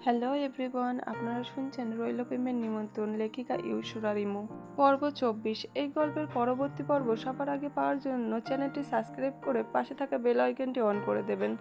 Hello everyone, আপনারা শুনছেন রইল প্রেমের নিমন্ত্রণ, লেখিকা ইউসুরা রিমু। পর্ব 24। এই গল্পের পরবর্তী পর্ব সবার আগে পাওয়ার জন্য চ্যানেলটি সাবস্ক্রাইব করে পাশে থাকা বেল আইকনটি অন করে দেবেন।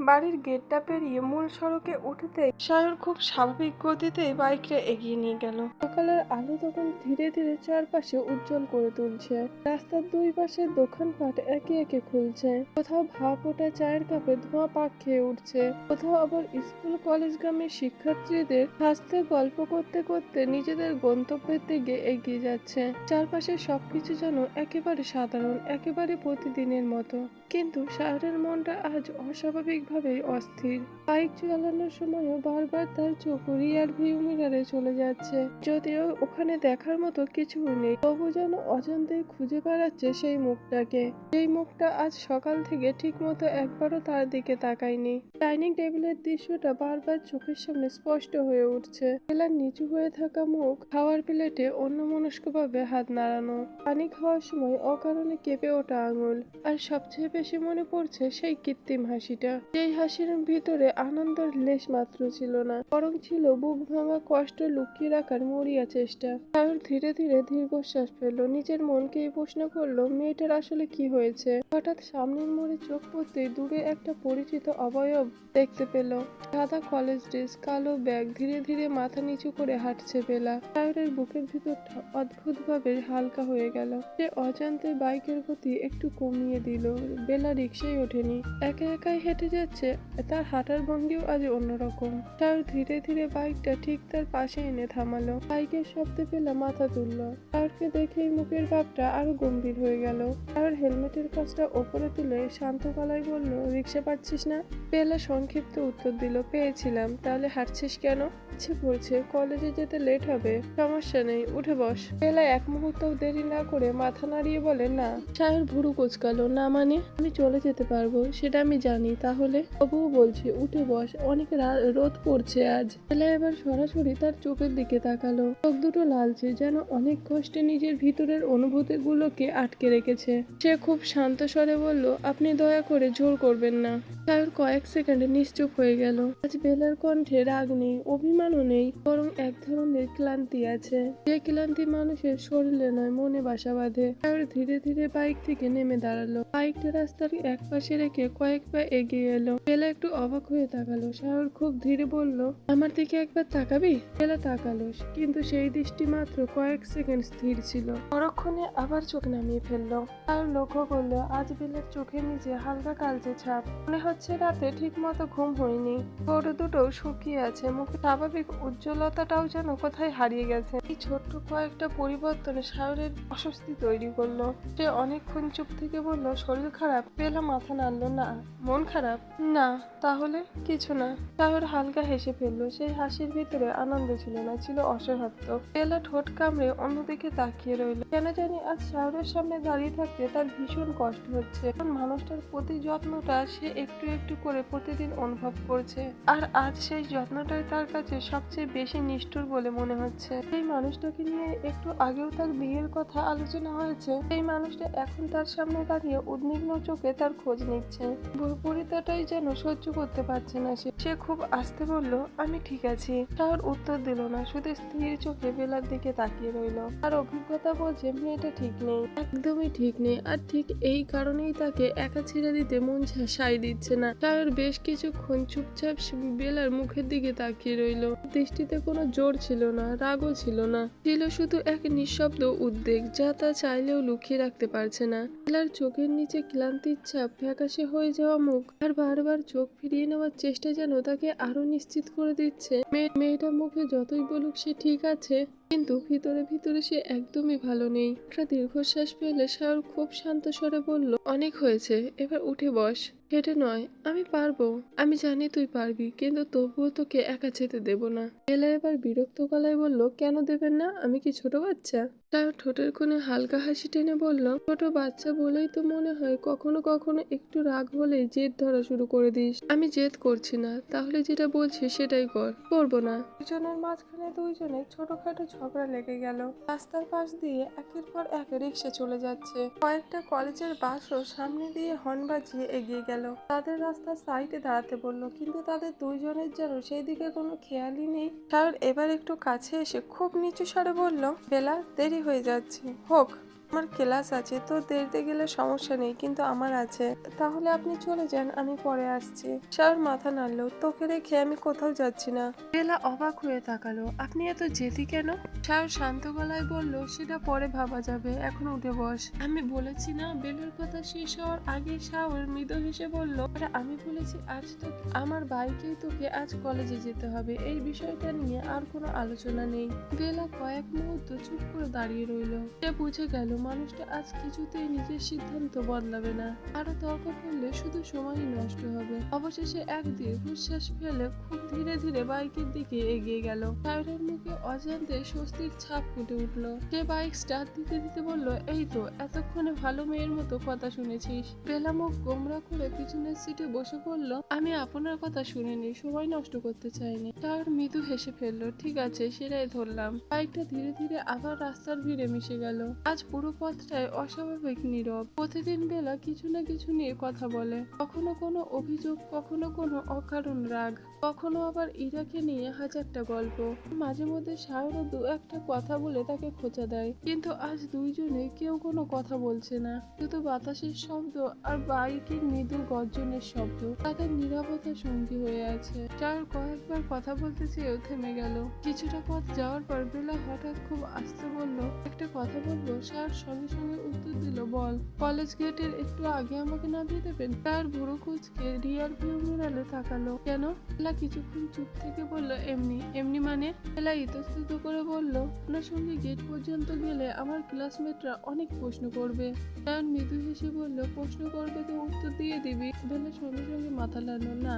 বাড়ির গেটটা পেরিয়ে মূল সড়কে উঠতেই সায়র খুব স্বাভাবিক গতিতেই বাইকটা এগিয়ে নিয়ে গেল। সকালের আলো তখন ধীরে ধীরে চারপাশে উজ্জ্বল করে তুলছে। রাস্তার দুই পাশে দোকানপাট একে একে খুলছে। কোথাও ভাপ ওঠা চায়ের কাপে ধোঁয়া পাক খেয়ে উঠছে, কোথাও আবার স্কুল কলেজগামী শিক্ষার্থীদের হাসতে গল্প করতে করতে নিজেদের গন্তব্যের দিকে এগিয়ে যাচ্ছে। চারপাশে সবকিছু যেন একেবারে সাধারণ, একেবারে প্রতিদিনের মতো। কিন্তু সায়রের মনটা আজ অস্বাভাবিকভাবেই অস্থির। বাইক চালানোর সময়ও বারবার তার চোখ রিয়ার ভিউ মিরারে চলে যাচ্ছে। যদিও ওখানে দেখার মতো কিছুই নেই, তবু যেন অজান্তেই খুঁজে বেড়াচ্ছে সেই মুখটাকে। সেই মুখটা আজ সকাল থেকে ঠিকমতো একবারও তার দিকে তাকায়নি। ডাইনিং টেবিলের দৃশ্যটা বারবার চোখের সামনে স্পষ্ট হয়ে উঠছে। বেলার নিচু হয়ে থাকা মুখ, খাওয়ার প্লেটে অন্যমনস্কভাবে হাত নাড়ানো, পানি খাওয়ার সময় অকারণে কেঁপে ওঠা আঙুল, আর সবচেয়ে বেশি মনে পড়ছে সেই কৃত্রিম হাসিটা। সেই হাসির ভিতরে আনন্দের লেশ মাত্র ছিল না, বরং ছিল বুক ভাঙা কষ্ট লুকিয়ে রাখার মরিয়া চেষ্টা। সায়র ধীরে ধীরে দীর্ঘশ্বাস ফেললো, নিজের মনকেই প্রশ্ন করলো মেয়েটার আসলে কি হয়েছে। হঠাৎ সামনের মোড়ে চোখ পড়তেই দূরে একটা পরিচিত অবয়ব দেখতে পেল। সাদা কলেজ ড্রেস, কালো ব্যাগ, ধীরে ধীরে মাথা নিচু করে হাঁটছে বেলা। সায়রের বুকের ভিতরটা অদ্ভুতভাবে হালকা হয়ে গেল। সে অজান্তে বাইকের গতি একটু কমিয়ে দিল। বেলা রিকশায় ওঠেনি, একা একাই হেঁটে যাচ্ছে। তার হাঁটার ভঙ্গিও আজ অন্যরকম। সায়র ধীরে ধীরে বাইকটা ঠিক তার পাশে এনে থামালো। বাইকের শব্দে বেলা মাথা তুলল। সায়রকে দেখেই মুখের ভাবটা আরো গম্ভীর হয়ে গেল। সায়র হেলমেটের কাজটা ওপরে তুলে শান্ত গলায় বলল, রিকশা পাচ্ছিস না? বেলা সংক্ষিপ্ত উত্তর দিল, পেয়েছিলাম। তাহলে হাঁটছিস কেন? ইচ্ছে করছে, কলেজে যেতে লেট হবে। সমস্যা নেই, উঠে বস। বেলা এক মুহূর্তও দেরি না করে মাথা নাড়িয়ে বলে, না। সায়র ভুরু কুঁচকালো, না মানে? আমি চলে যেতে পারবো, সেটা আমি জানি। তাহলে? তবুও বলছি, উঠে বস, অনেক রোদ পড়ছে আজ। বেলা এবার সরাসরি তার চোখের দিকে তাকালো। চোখ দুটো লালচে, যেন অনেক কষ্টে নিজের ভিতরের অনুভূতিগুলোকে আটকে রেখেছে। সে খুব শান্ত স্বরে বলল, আপনি দয়া করে জোর করবেন না। সায়র কয়েক সেকেন্ডে নিশ্চুপ হয়ে গেল। আজ বেলার কণ্ঠে রাগ নেই, অভিমানও নেই, বরং এক ধরনের ক্লান্তি আছে। যে ক্লান্তি মানুষের শরীরে নয়, মনে বাসা বাঁধে। সায়র ধীরে ধীরে বাইক থেকে নেমে দাঁড়ালো। বাইকটা রাস্তার এক পাশে রেখে কয়েক পা এগিয়ে এলো। বেলা একটু অবাক হয়ে তাকালো। সায়র খুব ধীরে বলল, আমার দিকে একবার তাকাবি? বেলা তাকালো, কিন্তু সেই দৃষ্টি মাত্র কয়েক সেকেন্ড স্থির ছিল। পরক্ষণে আবার চোখ নামিয়ে ফেললো। সায়র লক্ষ্য করলো আজ বেলার চোখের নিচে হালকা কালচে ছাপ। মনে হচ্ছে রাতে ঠিক মতো ঘুম হয়নি। ঠোঁট দুটো শুকিয়ে আছে, মুখে স্বাভাবিক উজ্জ্বলতাটাও যেন কোথায় হারিয়ে গেছে। এই ছোট্ট কয়েকটা পরিবর্তনে সায়রের অস্বস্তি তৈরি করলো। সে অনেকক্ষণ চুপ থেকে বলল, শরীর খারাপ? বেলা মাথা নাড়লো, না। মন খারাপ? না। তাহলে? কিছু না। সায়র হালকা হেসে ফেললো। সেই হাসির ভিতরে আনন্দ ছিল না, ছিল অসহায়ত্ব। বেলা ঠোঁট কামড়ে অন্যদিকে তাকিয়ে রইল। কেন জানি আজ সায়রের সামনে দাঁড়িয়ে থাকতে তার ভীষণ কষ্ট হচ্ছে। কারণ মানুষটার প্রতি যত্নটা সে একটু একটু করে প্রতিদিন অনুভব করছে, আর আজ সেই যত্নটাই তার কাছে সবচেয়ে বেশি নিষ্ঠুর বলে মনে হচ্ছে। সেই মানুষটাকে নিয়ে একটু আগেও তার বিয়ের কথা আলোচনা হয়েছে। সেই মানুষটা এখন তার সামনে দাঁড়িয়ে উদ্বিগ্ন চোখে তার খোঁজ নিচ্ছে। বৈপরীত্যটাই যেন সহ্য করতে পারছে না সে খুব আস্তে বলল, আমি ঠিক আছি। তার উত্তর দিল না, শুধু স্থির চোখে বেলার দিকে তাকিয়ে রইল। আর অভিজ্ঞতা বলছে মেয়েটা ঠিক নেই, একদমই ঠিক নেই। আর ঠিক এই কারণেই তাকে একা ছেড়ে দিতে মন সায় দিচ্ছে না। সায়র বেশ কিছুক্ষণ চুপচাপ বেলার মুখের দিকে তাকিয়ে রইল। দৃষ্টিতে কোনো জোর ছিল না, রাগও ছিল না, ছিল শুধু এক নিঃশব্দ উদ্বেগ, যা তা চাইলেও লুকিয়ে রাখতে পারছে না। বেলার চোখের নিচে ক্লান্তির ছাপ, ফ্যাকাশে হয়ে যাওয়া মুখ, আর বারবার চোখ ফিরিয়ে নেওয়ার চেষ্টা যেন তাকে আরো নিশ্চিত করে দিচ্ছে মেয়েটা মুখে যতই বলুক সে ঠিক আছে, কিন্তু ভিতরে ভিতরে সে একদমই ভালো নেই। একটা দীর্ঘশ্বাস ফেলে সায়র খুব শান্ত স্বরে বলল, অনেক হয়েছে, এবার উঠে বস। হেঁটে নয়, আমি পারবো। আমি জানি তুই পারবি, কিন্তু তবুও তোকে একা যেতে দেব না। বেলা এবার বিরক্ত গলায় বলল, কেন দেবেন না? আমি কি ছোট বাচ্চা? তার ঠোঁটের কোণে হালকা হাসি টেনে বলল, ছোট বাচ্চা বলেই তো মনে হয় কখনো কখনো একটু রাগ হলেই জেদ ধরা শুরু করে দিস। আমি জেদ করছি না, তাহলে যেটা বলছি সেটাই করবো না। দুজনের মাঝখানে দুইজনের ছোটখাটো ঝগড়া লেগে গেল। রাস্তার পাশ দিয়ে একের পর এক রিক্সা চলে যাচ্ছে। কয়েকটা কলেজের বাসও সামনে দিয়ে হর্ন বাজিয়ে এগিয়ে গেল। তাদের রাস্তার সাইডে দাঁড়াতে বলল, কিন্তু তাদের দুইজনের যেন সেই দিকে কোনো খেয়ালই নেই। সায়র এবার একটু কাছে এসে খুব নিচু স্বরে বলল, বেলা, দেরি হয়ে যাচ্ছে। হোক, আমার ক্লাস আছে, তো দেরিতে গেলে সমস্যা নেই, কিন্তু আমার আছে। তাহলে আপনি চলে যান, আমি পরে আসছি। সায়র মাথা নাড়ল, তোকে রেখে আমি কোথাও যাচ্ছি না। বেলা অবাক হয়ে তাকালো, আপনি এত জেদি কেন? সায়র শান্ত গলায় বলল, সেটা পরে ভাবা যাবে, এখন উঠে বস। আমি বলেছি না। বেলার কথা শেষ হওয়ার আগে সায়র মৃদু হেসে বলল, আরে আমি বলেছি আজ তো আমার বাইকেই তোকে আজ কলেজে যেতে হবে, এই বিষয়টা নিয়ে আর কোনো আলোচনা নেই। বেলা কয়েক মুহূর্ত চুপ করে দাঁড়িয়ে রইল। সে বুঝে গেল মানুষটা আজ কিছুতেই নিজের সিদ্ধান্ত বদলাবে না। আরো তর্ক করলে শুধু সময়ই নষ্ট হবে। অবশেষে এক দীর্ঘশ্বাস ফেলে খুব ধীরে ধীরে বাইকের দিকে এগিয়ে গেল। সায়রের মুখে অজান্তে স্বস্তির ছাপ ফুটে উঠল। সে বাইক স্টার্ট দিতে দিতে বলল, এই তো এতক্ষণে ভালো মেয়ের মতো কথা শুনেছিস। বেলা মুখ গোমরা করে পিছনের সিটে বসে পড়ল, আমি আপনার কথা শুনিনি, সময় নষ্ট করতে চাইনি। তার মৃদু হেসে ফেলল, ঠিক আছে, সেটাই ধরলাম। বাইকটা ধীরে ধীরে আবার রাস্তার ভিড়ে মিশে গেল। আজ পুরো পথটায় অস্বাভাবিক নীরব। প্রতিদিন বেলা কিছু না কিছু নিয়ে কথা বলে, কখনো কোনো অভিযোগ, কখনো কোনো অকারণ রাগ, কখনো আবার ইরাকে নিয়ে হাজারটা গল্প। মাঝে মধ্যে সায়রও দু একটা কথা বলে তাকে খোঁচা দেয়, কিন্তু আজ দুইজনে কেউ কোনো কথা বলছে না। শুধু বাতাসের শব্দ আর বাইকের মৃদু গর্জনের শব্দ তাদের নীরবতা সঙ্গী হয়ে আছে। সায়র কয়েকবার কথা বলতে চেয়েও থেমে গেল। কিছুটা পথ যাওয়ার পর বেলা হঠাৎ খুব আস্তে বলল, একটা কথা বলবো? সায়র সঙ্গে সঙ্গে উত্তর দিল, বল। কলেজ গেটের একটু আগে আমাকে নামিয়ে দেবেন? তার ভুরু কুঁচকে রিয়ার ভিউ মিরালে তাকালো। কেন? বেলা কিছুক্ষণ চুপ থেকে বলল, এমনি। এমনি মানে? বেলা ইতস্তত করে বলল, আপনার সঙ্গে গেট পর্যন্ত গেলে আমার ক্লাসমেটরা অনেক প্রশ্ন করবে। সায়র মৃদু হেসে বলল, প্রশ্ন করবে তো উত্তর দিয়ে দিবি। বেলা সঙ্গে সঙ্গে মাথা নাড়ল, না,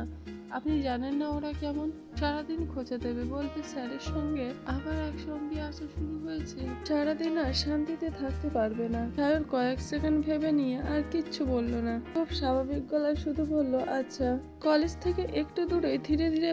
আপনি জানেন না ওরা কেমন। সারাদিন খোঁজা দেবে, বলবে স্যারের সঙ্গে আবার একসঙ্গে আসা শুরু হয়েছে। সারাদিন আর শান্তিতে থাকতে পারবে না। সায়র কয়েক সেকেন্ড ভেবে নিয়ে আর কিচ্ছু বলল না। খুব স্বাভাবিক গলায় শুধু বলল, আচ্ছা। কলেজ থেকে একটু দূরে ধীরে ধীরে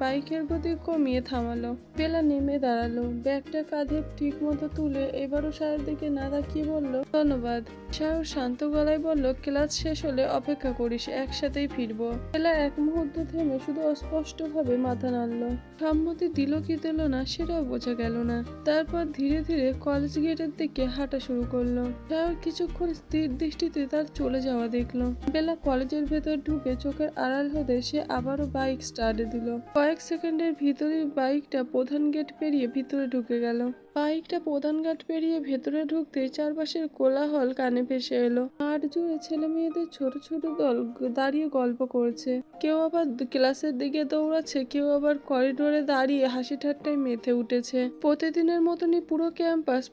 বাইকের গতি কমিয়ে থামালো। বেলা নেমে দাঁড়ালো, ব্যাগটা কাঁধে ঠিক মতো তুলে এবারও সায়র দিকে না তাকিয়ে বলল, ধন্যবাদ। সায়র শান্ত গলায় বলল, ক্লাস শেষ হলে অপেক্ষা করিস, একসাথেই ফিরবো। বেলা এক মুহূর্ত থেমে শুধু অস্পষ্টভাবে মাথা নাড়ল। সম্মতি দিল কি দিল না সেটাও বোঝা গেল না। তারপর ধীরে ধীরে কলেজ গেটের দিকে হাঁটা শুরু করলো। সায়র কিছুক্ষণ স্থির দৃষ্টিতে তার চলে যাওয়া দেখলো। বেলা কলেজের ভেতর ঢুকে চোখের আড়াল হতে সে আবারও বাইক স্টার্ট দিল। কয়েক সেকেন্ডের ভিতরেই বাইকটা প্রধান গেট পেরিয়ে ভিতরে ঢুকে গেল। বাইকটা প্রধান ঘাট পেরিয়ে ভেতরে ঢুকতেই চারপাশের কোলাহল কানে ভেসে এলো। মাঠ জুড়ে ছেলে মেয়েদের ছোট ছোট দল দাঁড়িয়ে গল্প করছে। কেউ আবার ক্লাসের দিকে দৌড়াচ্ছে, কেউ আবার করিডোরে দাঁড়িয়ে হাসি ঠাট্টায় মেতে উঠেছে। প্রতিদিনের মতনই পুরো ক্যাম্পাস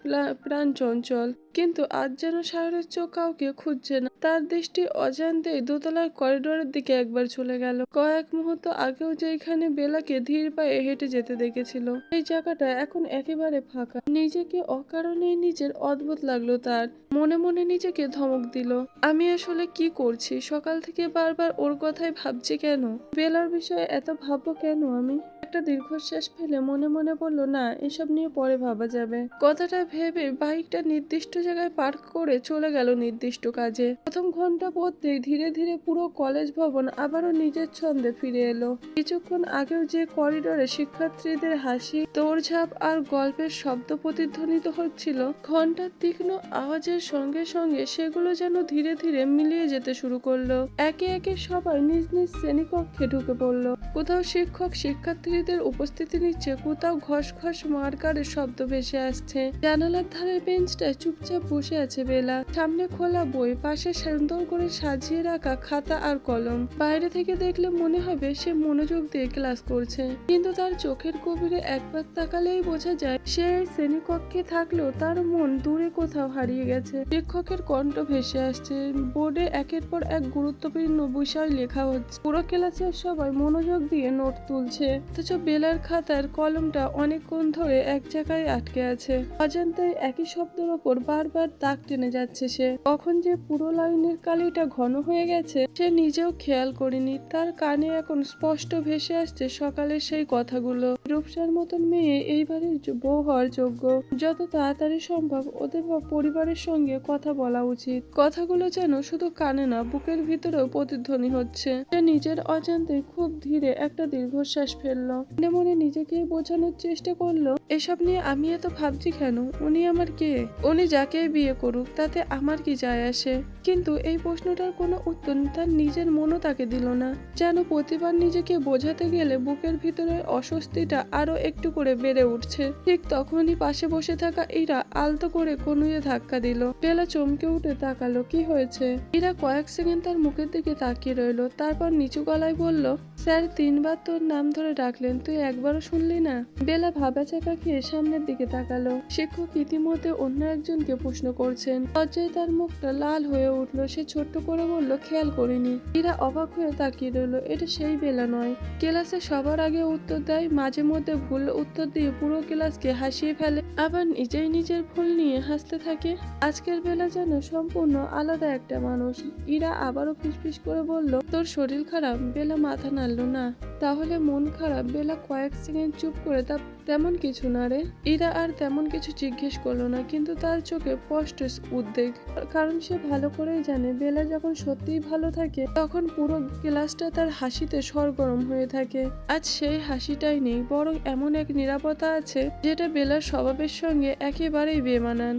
প্রাণ চঞ্চল, কিন্তু আজ যেন সায়রের চোখ কাউকে খুঁজছে না। তার দৃষ্টি অজান্তেই দোতলার করিডোরের দিকে একবার চলে গেল। কয়েক মুহূর্ত আগেও যেখানে বেলাকে ধীর পায়ে হেঁটে যেতে দেখেছিল, এই জায়গাটা এখন একেবারে ফাঁকা। নিজেকে অকারণেই নিজের অদ্ভুত লাগলো তার। মনে মনে নিজেকে ধমক দিল, আমি আসলে কি করছি? সকাল থেকে বারবার ওর কথাই ভাবছি কেন? বেলার বিষয়ে এত ভাববো কেন আমি? একটা দীর্ঘশ্বাস ফেলে মনে মনে বলল, না, এসব নিয়ে পরে ভাবা যাবে। কথাটা ভেবে বাইকটা নির্দিষ্ট জায়গায় পার্ক করে চলে গেল নির্দিষ্ট কাজে। প্রথম ঘন্টা পড়তেই ধীরে ধীরে পুরো কলেজ ভবন আবারও নিজের ছন্দে ফিরে এলো। কিছুক্ষণ আগেও যে করিডোরে শিক্ষার্থীদের হাসি, দৌড়ঝাঁপ আর গল্পের শব্দ প্রতিধ্বনিত হচ্ছিল, ঘন্টার তীক্ষ্ণ আওয়াজের সঙ্গে সঙ্গে সেগুলো যেন ধীরে ধীরে মিলিয়ে যেতে শুরু করলো। একে একে সবাই নিজ নিজ শ্রেণীকক্ষে ঢুকে পড়লো। কোথাও শিক্ষক শিক্ষার্থীদের উপস্থিতি নিচ্ছে, কোথাও ঘস ঘস মারকারের শব্দ ভেসে আসছে। জানালার ধারের বেঞ্চটায় চুপচাপ বসে আছে বেলা। সামনে খোলা বই, পাশে সুন্দর করে সাজিয়ে রাখা খাতা আর কলম। বাইরে থেকে দেখলে মনে হবে সে মনোযোগ দিয়ে ক্লাস করছে, কিন্তু তার চোখের গভীরে একবার তাকালেই বোঝা যায় সে শ্রেণীকক্ষে থাকলেও তার মন দূরে কোথাও হারিয়ে গেছে। শিক্ষকের কণ্ঠ ভেসে আসছে, বোর্ডে একের পর এক গুরুত্বপূর্ণ বিষয় লেখা হচ্ছে। পুরো ক্লাসের সবাই মনোযোগ দিয়ে নোট তুলছে, অথচ অথচ বেলার খাতার কলমটা অনেকক্ষণ ধরে এক জায়গায় আটকে আছে। অজান্তেই একই শব্দের ওপর বারবার দাগ টেনে যাচ্ছে সে। কখন যে পুরো লাইনের কালিটা ঘন হয়ে গেছে সে নিজেও খেয়াল করেনি। তার কানে এখন স্পষ্ট ভেসে আসছে সকালের সেই কথাগুলো। রূপসার মতন মেয়ে এই বাড়ির বউ হওয়ার যোগ্য। যত তাড়াতাড়ি সম্ভব ওদের পরিবারের সঙ্গে কথা বলা উচিত। কথাগুলো যেন শুধু কানে না, বুকের ভিতরেও প্রতিধ্বনি হচ্ছে। সে নিজের অজান্তে খুব ধীরে একটা দীর্ঘশ্বাস ফেললো। মনে মনে নিজেকে বোঝানোর চেষ্টা করলো, এসব নিয়ে আমি এত ভাবছি কেন? উনি আমার কে? উনি যাকে বিয়ে করুক তাতে আমার কি যায় আসে? কিন্তু এই প্রশ্নটার কোনো উত্তর তার নিজের মনও তাকে দিল না। যেন প্রতিবার নিজেকে বোঝাতে গেলে বুকের ভিতরের অস্বস্তিটা আরো একটু করে বেড়ে উঠছে। ঠিক তখনই পাশে বসে থাকা ইরা আলতো করে কনুইয়ে ধাক্কা দিল। বেলা চমকে উঠে তাকালো, কি হয়েছে? ইরা কয়েক সেকেন্ড তার মুখের দিকে তাকিয়ে রইল, তারপর নিচু গলায় বলল, স্যার 3বার তোর নাম ধরে ডাকলেন, তুই একবারও শুনলি না? বেলা ভাবাচাকা খেয়ে সামনের দিকে তাকালো। শিক্ষক ইতিমধ্যে অন্য একজনকে প্রশ্ন করছেন। লজ্জায় তার মুখটা লাল হয়ে উঠলো। সে ছোট্ট করে বলল, খেয়াল করিনি। ইরা অবাক হয়ে তাকিয়ে রইল। এটা সেই বেলা নয়। ক্লাসে সবার আগে উত্তর দেয়, মাঝে মধ্যে ভুল উত্তর দিয়ে পুরো ক্লাসকে হাসিয়ে ফেলে, আবার নিজেই নিজের ভুল নিয়ে হাসতে থাকে। আজকের বেলা যেন সম্পূর্ণ আলাদা একটা মানুষ। ইরা আবারও ফিসফিস করে বলল, তোর শরীর খারাপ? বেলা মাথা নাড়ল না। তাহলে মন খারাপ? বেলা কয়েক সেকেন্ড চুপ করে, তা তেমন কিছু না রে। ইরা আর তেমন কিছু জিজ্ঞেস করলো না, কিন্তু তার চোখে স্পষ্ট উদ্বেগ। কারণ সে ভালো করেই জানে বেলা যখন সত্যিই ভালো থাকে তখন পুরো ক্লাসটা তার হাসিতে সরগরম হয়ে থাকে। আজ সেই হাসিটাই নেই, বরং এমন এক নীরবতা আছে যেটা বেলার স্বভাবের সঙ্গে একেবারেই বেমানান।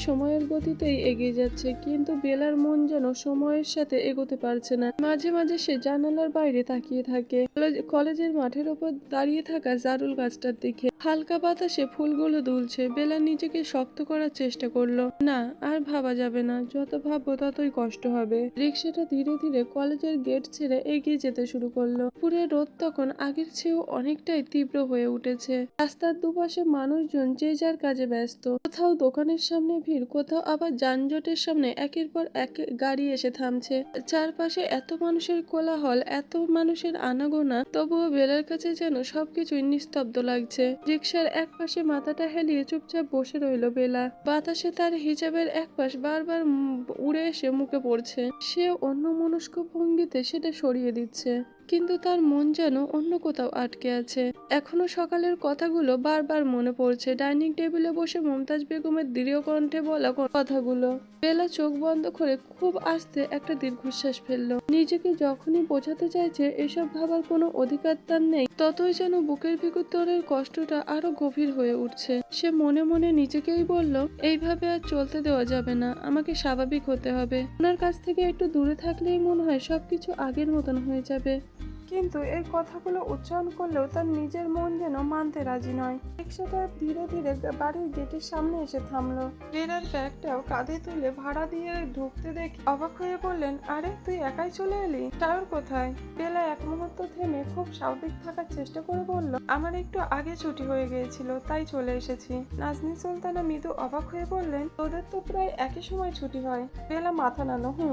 সময়ের গতিতেই এগিয়ে যাচ্ছে, কিন্তু বেলার মন যেন সময়ের সাথে এগোতে পারছে না। মাঝে মাঝে সে জানালার বাইরে তাকিয়ে থাকে, কলেজের মাঠের ওপর দাঁড়িয়ে থাকা জারুল গাছটার দিকে। হালকা বাতাসে ফুলগুলো দুলছে। বেলা নিজেকে শক্ত করার চেষ্টা করলো, না আর ভাবা যাবে না, যত ভাববো ততই কষ্ট হবে। রিক্সাটা ধীরে ধীরে কলেজের গেট ছেড়ে এগিয়ে যেতে শুরু করলো। পুরে রোদ তখন আগের চেয়েও অনেকটাই তীব্র হয়ে উঠেছে। রাস্তার দুপাশে মানুষজন যে যার কাজে ব্যস্ত। কোথাও দোকানের সামনে ভিড়, কোথাও আবার যানজটের সামনে একের পর এক গাড়ি এসে থামছে। চারপাশে এত মানুষের কোলাহল, এত মানুষের আনাগোনা, তবুও বেলার কাছে যেন সবকিছুই নিস্তব্ধ লাগছে। রিক্সার এক পাশে মাথাটা হেলিয়ে চুপচাপ বসে রইল বেলা। বাতাসে তার হিজাবের এক পাশ বারবার উড়ে এসে মুখে পড়ছে। সে অন্য মনস্ক ভঙ্গিতে সেটা সরিয়ে দিচ্ছে, কিন্তু তার মন যেন অন্য কোথাও আটকে আছে। এখনো সকালের কথাগুলো বারবার মনে পড়ছে। ডাইনিং টেবিলে বসে মুমতাজ বেগমের দৃঢ় কণ্ঠে বলা কথাগুলো। বেলা চোখ বন্ধ করে খুব আস্তে একটা দীর্ঘশ্বাস ফেললো। নিজেকে যখনই বোঝাতে চাইছে এসব ভাবার কোনো অধিকার তার নেই, ততই যেন বুকের ভিতরের কষ্টটা আরো গভীর হয়ে উঠছে। সে মনে মনে নিজেকেই বলল, এইভাবে আর চলতে দেওয়া যাবে না, আমাকে স্বাভাবিক হতে হবে। ওনার কাছ থেকে একটু দূরে থাকলেই মনে হয় সবকিছু আগের মতন হয়ে যাবে। কিন্তু এই কথাগুলো উচ্চারণ করলেও তার নিজের মন যেন মানতে রাজি নয়। রিক্সাটা ধীরে ধীরে বাড়ির গেটের সামনে এসে থামলো। বেলার ব্যাগটাও কাঁধে তুলে ভাড়া দিয়ে ঢুকতে দেখে অবাক হয়ে বললেন, আরে তুই একাই চলে এলি? টাওয়ার কোথায়? বেলা এক মুহূর্ত থেমে খুব স্বাভাবিক থাকার চেষ্টা করে বলল, আমার একটু আগে ছুটি হয়ে গিয়েছিল, তাই চলে এসেছি। নাজনী সুলতানা মৃদু অবাক হয়ে বললেন, তোদের তো প্রায় একই সময় ছুটি হয়। বেলা মাথা নাড়ল,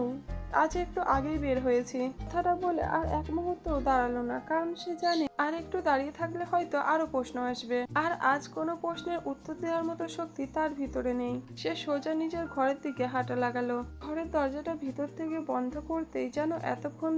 আজ একটু আগেই বের হয়েছি। কথাটা বলে আর এক মুহূর্তও দাঁড়ালো না, কারণ সে জানে আর একটু দাঁড়িয়ে থাকলে হয়তো আরো প্রশ্ন আসবে। আর আজ কোনো প্রশ্নের উত্তর দেওয়ার মতো শক্তি তার ভিতরে নেই। সে সোজা নিজের ঘরের দিকে হাঁটা লাগালো। ঘরের দরজাটা ভিতর থেকে বন্ধ করতেই যেন এতক্ষণ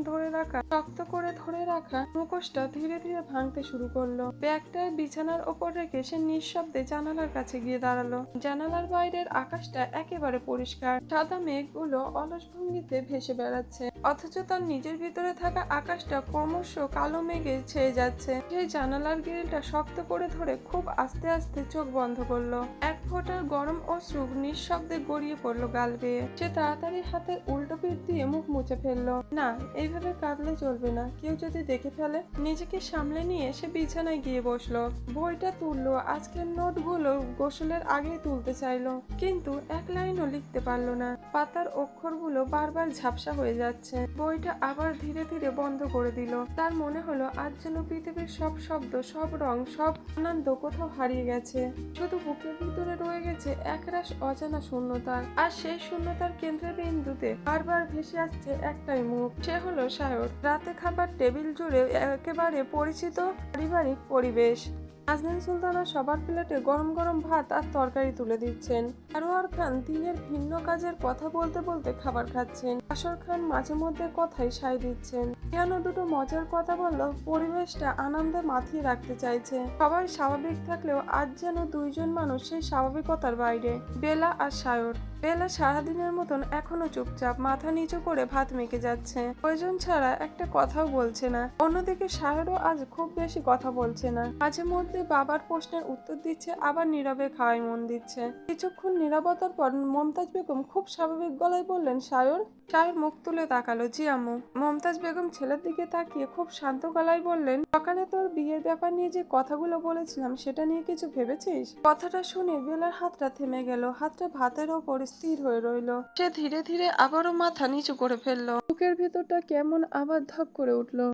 শক্ত করে ধরে রাখা মুখোশটা ধীরে ধীরে ভাঙতে শুরু করলো। ব্যাগটা বিছানার ওপর রেখে সে নিঃশব্দে জানালার কাছে গিয়ে দাঁড়ালো। জানালার বাইরের আকাশটা একেবারে পরিষ্কার। সাদা মেঘগুলো অলস ভঙ্গিতে ভেসে বেড়াচ্ছে, অথচ তার নিজের ভিতরে থাকা আকাশটা ক্রমশ কালো মেঘে ছেয়ে যাচ্ছে। সেই জানালার গ্রিলটা শক্ত করে ধরে খুব আস্তে আস্তে চোখ বন্ধ করলো। এক ফোঁটা গরম অশ্রু নিঃশব্দে গড়িয়ে পড়লো গাল বেয়ে। সে তাড়াতাড়ি হাতের উল্টো পিঠ দিয়ে মুখ মুছে ফেললো। না, এইভাবে কাঁদলে চলবে না, কেউ যদি দেখে ফেলে। নিজেকে সামলে নিয়ে সে বিছানায় গিয়ে বসলো। বইটা তুললো। আজকের নোটগুলো গোসলের আগেই তুলতে চাইলো, কিন্তু এক লাইনও লিখতে পারলো না। পাতার অক্ষরগুলো বারবার ঝাপসা হয়ে যাচ্ছে। যাচ্ছে। বইটা আবার ধীরে ধীরে বন্ধ করে দিল। তার মনে হলো আজ যেন পৃথিবীর সব শব্দ, সব রং, সব আনন্দ কোথাও হারিয়ে গেছে। শুধু বুকের ভিতরে রয়ে গেছে একরাশ অজানা শূন্যতা। আর সেই শূন্যতার কেন্দ্রের বিন্দুতে বারবার ভেসে আসছে একটাই মুখ, সে হলো সায়র। রাতে খাবার টেবিল জুড়ে একেবারে পরিচিত পারিবারিক পরিবেশ। নাজনীন সুলতানা সবার প্লেটে গরম গরম ভাত আর তরকারি তুলে দিচ্ছেন। আরোয়ার খান দিনের ভিন্ন কাজের কথা বলতে বলতে খাবার খাচ্ছেন। আসর খান মাঝে মধ্যে কথাই সায় দিচ্ছেন। কেন দুটো মজার কথা বললো, পরিবেশটা আনন্দে মাতিয়ে রাখতে চাইছে। সবাই স্বাভাবিক থাকলেও আজ যেন দুইজন মানুষ সেই স্বাভাবিকতার বাইরে, বেলা আর সায়র। বেলা সারাদিনের মতন এখনো চুপচাপ মাথা নিচু করে ভাত মেখে যাচ্ছে, প্রয়োজন ছাড়া একটা কথাও বলছে না। অন্যদিকে সায়রও আজ খুব বেশি কথা বলছে না, মাঝে মধ্যে বাবার প্রশ্নের উত্তর দিচ্ছে, আবার নীরবে খাওয়ায় মন দিচ্ছে। কিছুক্ষণ নীরবতার পর মমতাজ বেগম খুব স্বাভাবিক গলায় বললেন, সায়র। সায়র মুখ তুলে তাকালো, জি আম্মু। মমতাজ বেগম ছেলের দিকে তাকিয়ে খুব শান্ত গলায় বললেন, সকালে তোর বিয়ের ব্যাপার নিয়ে যে কথাগুলো বলেছিলাম সেটা নিয়ে কিছু ভেবেছিস? কথাটা শুনে বেলার হাতটা থেমে গেল, হাতটা ভাতের ওপর স্থির হয়ে রইল। সে ধীরে ধীরে আবারও মাথা নিচু করে ফেললো। বুকের ভেতরটা কেমন আবার ধপ করে উঠলো,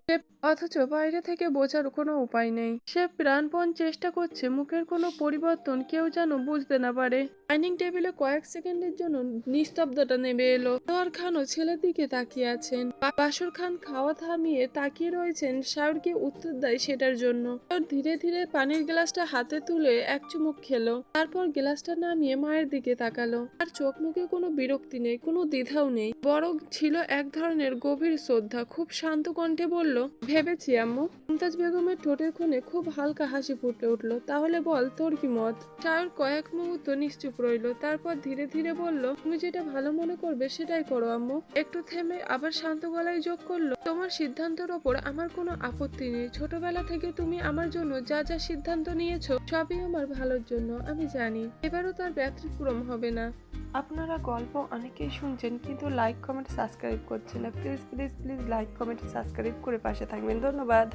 অথচ বাইরে থেকে বোঝার কোনো উপায় নেই। সে প্রাণপণ চেষ্টা করছে মুখের কোনো পরিবর্তন কেউ যেন বুঝতে না পারে। ডাইনিং টেবিলে কয়েক সেকেন্ডের জন্য নিস্তব্ধতা নেমে এলো। আনোয়ার খানও ছেলের দিকে তাকিয়ে আছেন। বাসর খান খাওয়া থামিয়ে তাকিয়ে রয়েছেন সায়র কি উত্তর দেয় সেটার জন্য। সায়র ধীরে ধীরে পানির গ্লাসটা হাতে তুলে এক চুমুক খেলো, তারপর গ্লাসটা নামিয়ে মায়ের দিকে তাকালো। আর চোখ মুখে কোনো বিরক্তি নেই, কোনো দ্বিধাও নেই, বরং ছিল এক ধরনের গভীর শ্রদ্ধা। খুব শান্ত কণ্ঠে বলল, ভেবেছি আম্মু। মমতাজ বেগমের ঠোঁটের কোণে খুব হালকা হাসি ফুটে উঠলো, তাহলে বল তোর কি মত? সায়র কয়েক মুহূর্ত নিশ্চুপ রইল, তারপর ধীরে ধীরে বলল, তুমি যেটা ভালো মনে করবে সেটাই করো আম্মু। একটু থেমে আবার শান্ত গলায় যোগ করলো, তোমার সিদ্ধান্তের ওপর আমার কোনো আপত্তি নেই। ছোটবেলা থেকে তুমি আমার জন্য যা যা সিদ্ধান্ত নিয়েছো সবই আমার ভালোর জন্য, আমি জানি এবারও তার ব্যতিক্রম হবে না। আপনারা গল্প অনেকেই শুনছেন কিন্তু লাইক কমেন্ট সাবস্ক্রাইব করছেন না। Please please please like comment subscribe করে পাশে থাকবেন। ধন্যবাদ।